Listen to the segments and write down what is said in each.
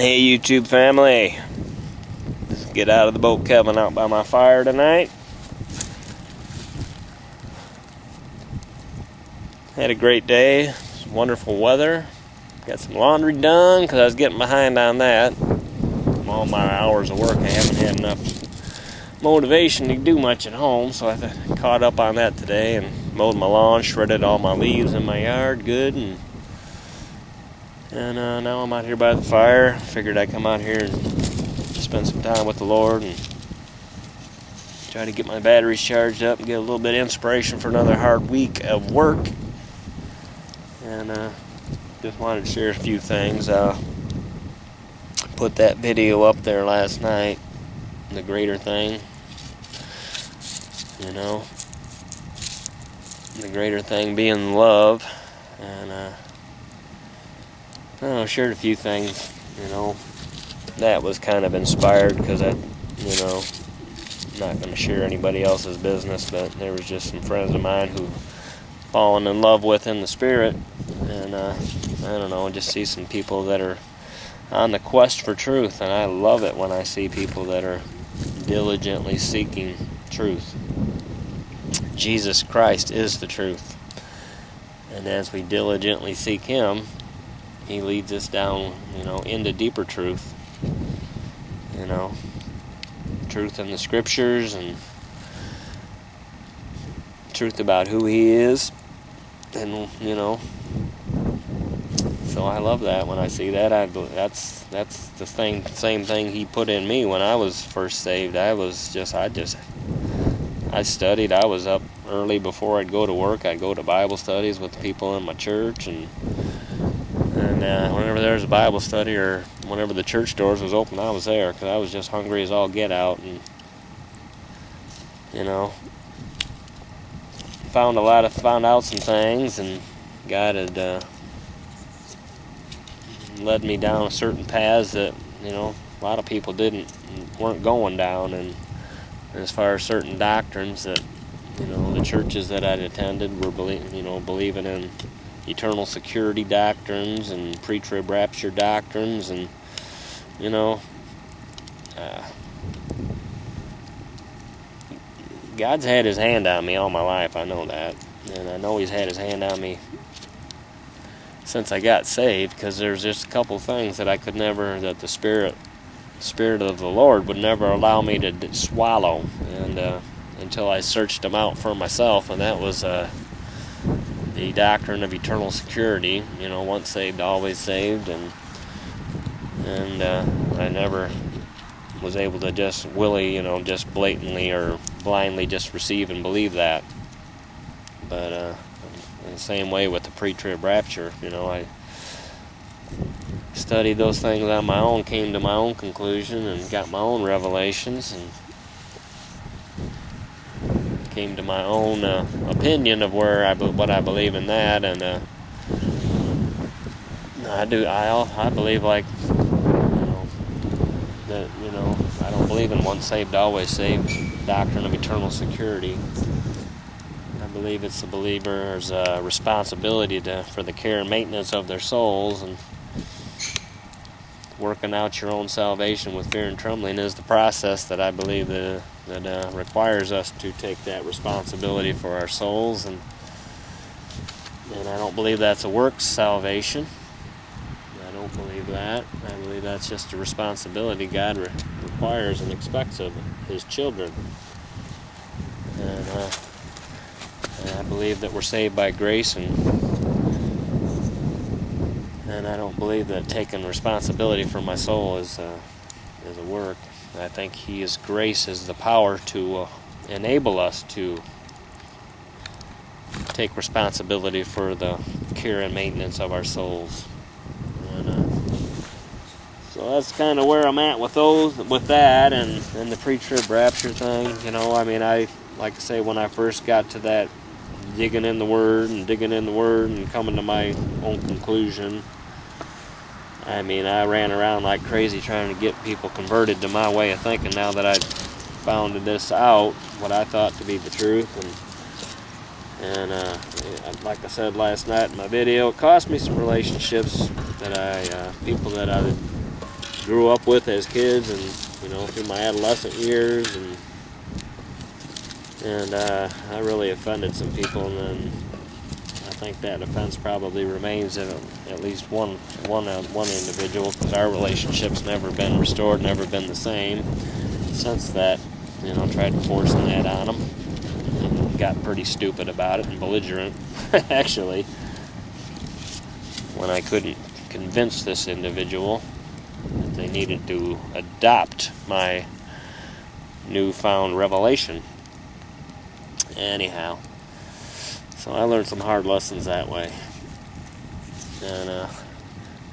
Hey YouTube family, just get out of the boat cabin out by my fire tonight. Had a great day, it's wonderful weather. Got some laundry done because I was getting behind on that. From all my hours of work, I haven't had enough motivation to do much at home, so I caught up on that today and mowed my lawn, shredded all my leaves in my yard good, and now I'm out here by the fire. Figured I'd come out here and spend some time with the Lord and try to get my batteries charged up and get a little bit of inspiration for another hard week of work. And just wanted to share a few things. Put that video up there last night, the greater thing. You know, the greater thing being love. And I don't know, shared a few things, that was kind of inspired because I'm not going to share anybody else's business, but there was just some friends of mine who fallen in love with in the Spirit, and I don't know, just see some people that are on the quest for truth, and I love it when I see people that are diligently seeking truth. Jesus Christ is the truth, and as we diligently seek Him, He leads us down, into deeper truth. Truth in the Scriptures and truth about who He is. And, so I love that when I see that. That's the same thing He put in me when I was first saved. I studied. I was up early before I'd go to work. I'd go to Bible studies with the people in my church, and whenever there was a Bible study or whenever the church doors was open, I was there because I was just hungry as all get out, and found out some things, and God had led me down certain paths that a lot of people weren't going down, and as far as certain doctrines that the churches that I'd attended were believing in eternal security doctrines and pre-trib rapture doctrines, and God's had His hand on me all my life. I know that, and I know He's had His hand on me since I got saved, because there's just a couple things that that the Spirit of the Lord would never allow me to swallow, and until I searched them out for myself, and that was the doctrine of eternal security, once saved, always saved, and I never was able to just just blatantly or blindly just receive and believe that. But in the same way with the pre-trib rapture, I studied those things on my own, came to my own conclusion, and got my own revelations, and came to my own opinion of what I believe in that, and I believe that I don't believe in once saved always saved doctrine of eternal security. I believe it's the believer's responsibility for the care and maintenance of their souls, and working out your own salvation with fear and trembling is the process that I believe that requires us to take that responsibility for our souls, and I don't believe that's a works salvation. I don't believe that. I believe that's just a responsibility God requires and expects of His children, and I believe that we're saved by grace, and I don't believe that taking responsibility for my soul is a work. I think His grace is the power to enable us to take responsibility for the care and maintenance of our souls. And so that's kind of where I'm at with that, and the pre-trib rapture thing. Like I say, when I first got to that, digging in the Word and coming to my own conclusion, I ran around like crazy trying to get people converted to my way of thinking now that I'd found this out, what I thought to be the truth. And like I said last night in my video, it cost me some relationships that people that I grew up with as kids, and through my adolescent years, and I really offended some people, and then I think that offense probably remains in at least one individual, because our relationship's never been restored, never been the same since that. Tried forcing that on them, and got pretty stupid about it and belligerent, actually, when I couldn't convince this individual that they needed to adopt my newfound revelation. Anyhow, so I learned some hard lessons that way. And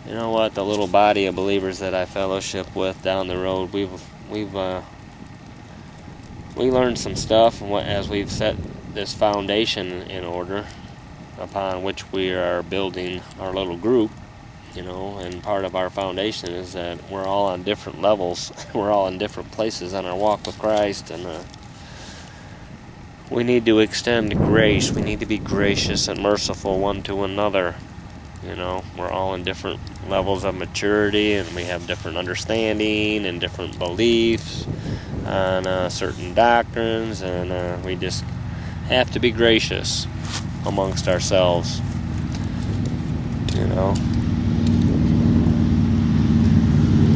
you know what? The little body of believers that I fellowship with down the road, we learned some stuff as we've set this foundation in order upon which we are building our little group. And part of our foundation is that we're all on different levels. We're all in different places on our walk with Christ, and we need to extend grace. We need to be gracious and merciful one to another. We're all in different levels of maturity, and we have different understanding and different beliefs on certain doctrines, and we just have to be gracious amongst ourselves.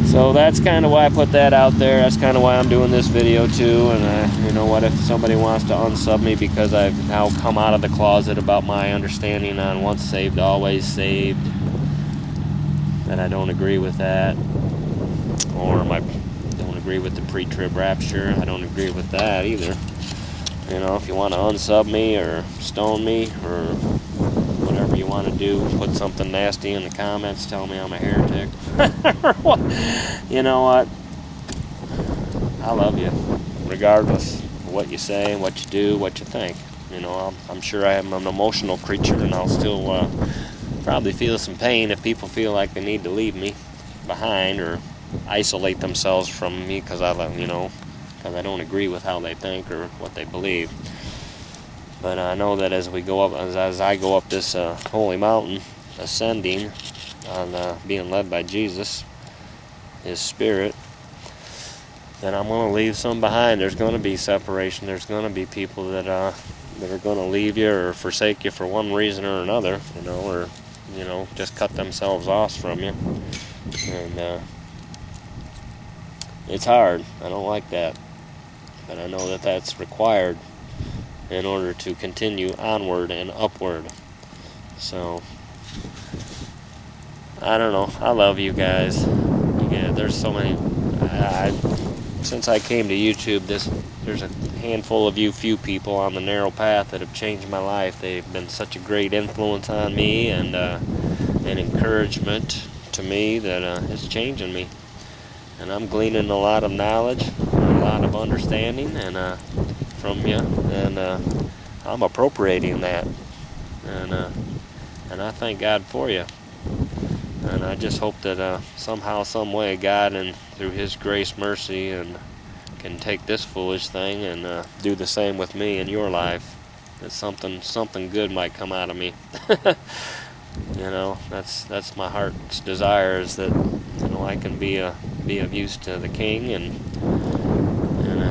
So that's kind of why I put that out there. That's kind of why I'm doing this video too. And you know what, if somebody wants to unsub me because I've now come out of the closet about my understanding on once saved, always saved, then I don't agree with that. Or I don't agree with the pre-trib rapture. I don't agree with that either. If you want to unsub me or stone me or whatever you want to do, put something nasty in the comments, tell me I'm a heretic. You know what? I love you, regardless of what you say, what you do, what you think. I'm sure I am an emotional creature, and I'll still probably feel some pain if people feel like they need to leave me behind or isolate themselves from me because I don't agree with how they think or what they believe. But I know that as I go up this holy mountain, ascending, on being led by Jesus, His Spirit, then I'm going to leave some behind. There's going to be separation. There's going to be people that are going to leave you or forsake you for one reason or another, or just cut themselves off from you. And it's hard. I don't like that, but I know that that's required in order to continue onward and upward. So I don't know. I love you guys. There's so many. Since I came to YouTube, there's a handful of few people on the narrow path that have changed my life. They've been such a great influence on me and an encouragement to me that it's changing me. And I'm gleaning a lot of knowledge, a lot of understanding, and from you, and I'm appropriating that, and I thank God for you. And I just hope that somehow, some way, God, and through His grace, mercy, and can take this foolish thing and do the same with me in your life. That something good might come out of me. That's my heart's desire, is that I can be of use to the King, and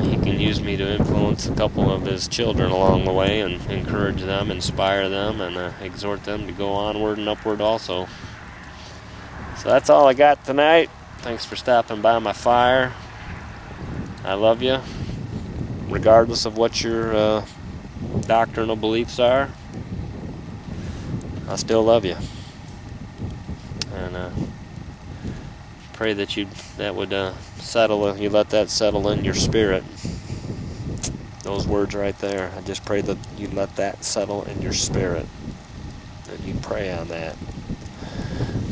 He can use me to influence a couple of His children along the way and encourage them, inspire them, and exhort them to go onward and upward also. So that's all I got tonight. Thanks for stopping by my fire. I love you, regardless of what your doctrinal beliefs are. I still love you, and pray that you let that settle in your spirit. Those words right there. I just pray that you let that settle in your spirit, that you pray on that.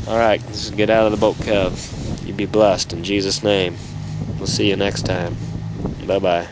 All right, this is Get Out of the Boat, Kev. You be blessed in Jesus' name. We'll see you next time. Bye-bye.